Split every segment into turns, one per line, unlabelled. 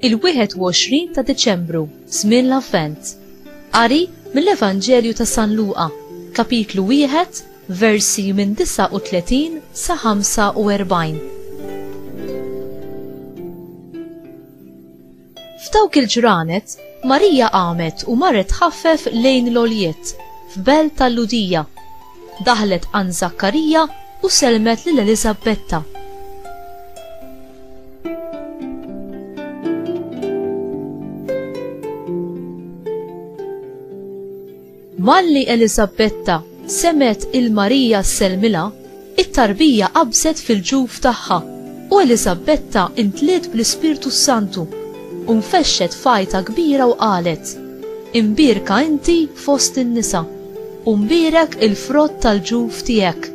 Il-21 ta' Deċembru, żmien l-Avvent. Qari mill-Evanġelju ta' San Luqa, kapitlu 1, versi minn 39 sa 45. F'dawk il-ġranet, Marija qamet u marret ħaffef lejn l-Oljiet, f'belt tal-Ludija. Daħlet għand Zakkarija u selmet lil Eliżabetta. Malli Eliżabetta semet il-Marija s-selmila, it-tarbija qabżet fil-ġuf tagħha u Eliżabetta intliet bl-Ispirtu Santu u nfexxet fajta kbira u qalet: Imbierka inti fost in-nisa u mbierek il-frott tal-ġuf tiegħek.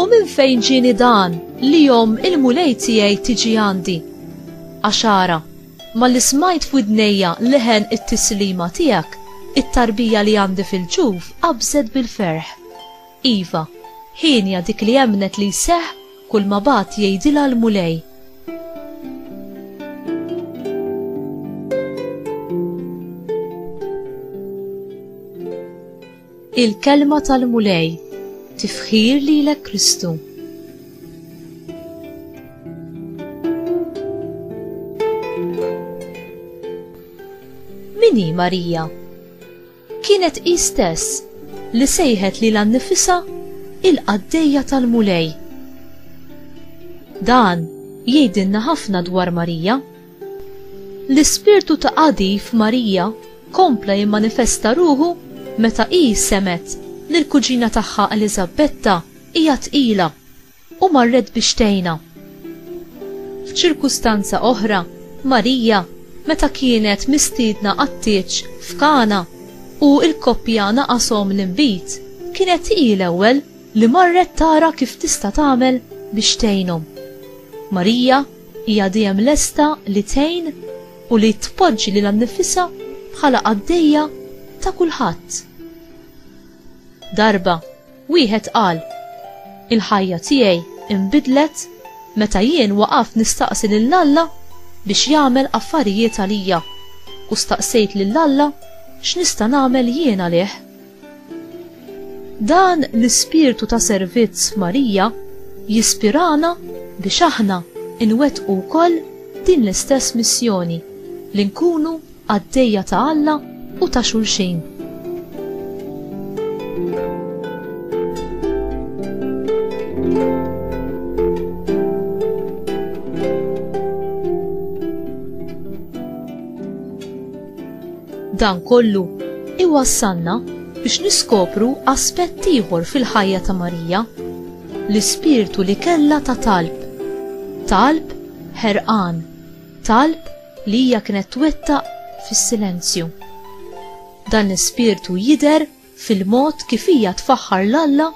U minn fejn ġieni dan li jom il-mulej tiegħi tiġi għandi? Għaxara, malli smajt f'widnejja leħen it-tislima tiegħek, it-tarbija li għandi fil-ġuf qabżet bil-ferħ. Iva, ħinja dik li jemnet li seħ kull ma bat jgħidilha l-mulej. Il-kelma tal-mulej, tifħir lilek Kristu. Mini Marija? Kienet hi stess li sejħet li l-annifisa il-qaddejja tal-mulej. Dan jgħidilna ħafna dwar Marija. L-ispirtu ta' qadi f'Marija kompla jimmanifesta ruħu meta hi semet li l-kuġina tagħha Eliżabetta hija tqila u marret biex tgħinha. F'ċirkustanza oħra, Marija meta kienet mistiedna għat-tieġ f'Kana u l-koppja naqashom l-inbit, kienet hi l-ewwel li marret tara kif tista' tagħmel biex tgħinhom. Marija hija dejjem lesta li tgħin u li tpoġġi lil annifisha bħala qaddejja ta' kulħadd. Darba wieħed qal: il-ħajja tiegħi inbidlet meta jien waqaf nistaqsi lil Alla biex jagħmel affarijiet għalija u staqsejt lil Alla x'nista' nagħmel jien għalih. Dan l-ispirtu ta' servizz Marija jispirana biex aħna inwettqu wkoll din l-istess missjoni li nkunu għaddejja ta' Alla u ta' xulxin. Dan kollu iwassalna biex niskopru aspett ieħor fil-ħajja ta' Marija, l-ispirtu li kellha ta' talb. Talb ħerqan, talb li hija kienet twettaq fis-silenzju. Dan l-ispirtu jidher fil-mod kif hija tfaħħar l-Alla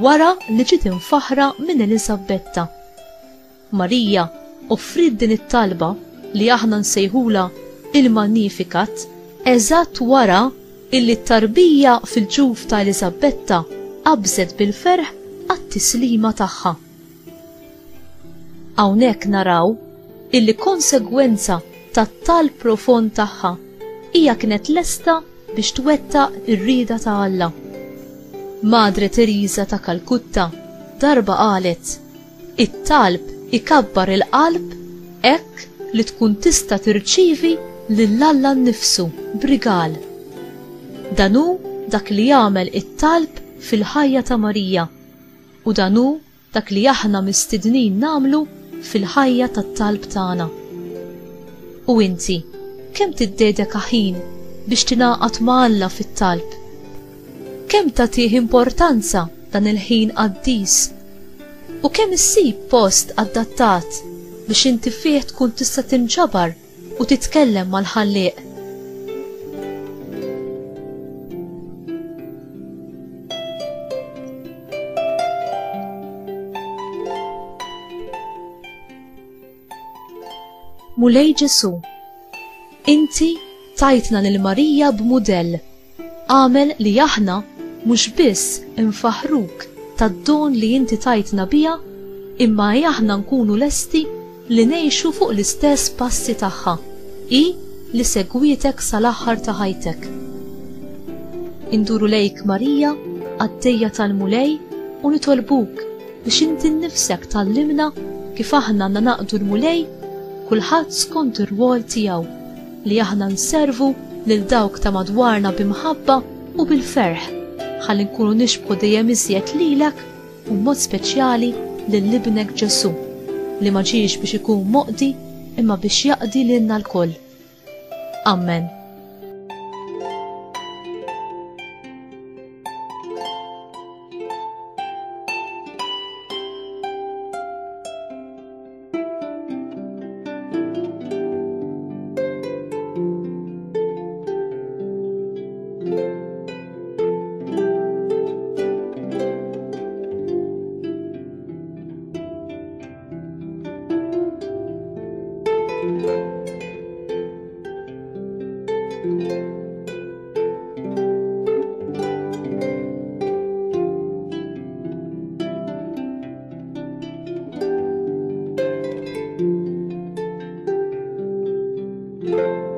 wara li ġiet infaħra minn Eliżabetta. Marija offrit din it-talba li aħna nsejħula il-Magnificat eżatt wara illi t-tarbija fil-ġuf ta' Eliżabetta qabżet bil-ferħ għat-tislima tagħha. Hawnhekk naraw illi konsegwenza tat-talb profond tagħha hija kienet lesta biex twettaq ir-rieda ta' Alla. Madre Teresa ta' Kalkutta darba qalet: it-talb ikabbar il-qalb hekk li tkun tista' tirċievi lill-Alla nnifsu b'rigal. Dan hu dak li jagħmel it-talb fil-ħajja ta' Marija u dan hu dak li aħna mistidnin nagħmlu fil-ħajja tat-talb tagħna. U inti kemm tiddedeka ħin biex tingħaqad ma' Alla fit-talb? Kemm tagħtih importanza dan il-ħin qaddis? U kemm issib post adattat biex inti fih tkun tista' tinġabar u titkellem mal-Ħallieq? Mulej Ġesu, inti tajtna lil Marija b'mudell, għamel li aħna mhux biss infaħruk tad-don li inti tajtna bija, imma aħna nkunu lesti li ngħixu fuq l-istess passi tagħha, i li segwietek sal-aħħar ta' ħajtek. Induru lejk Marija, għaddejja tal-mulej, u nitolbuk biex inti nnifsek tallimna kif aħna għandna naqdu l-mulej kulħadd skont ir-rwol tiegħu, li aħna nservu lil dawk ta' madwarna bimħabba u bil-ferħ, ħalli nkunu nixbħu dejjem iżjed lilek u mod speċjali lil libnek Ġesu, li ma ġiex biex ikun moqdi imma biex jaqdi lilna l-koll. Amen.
Thank you.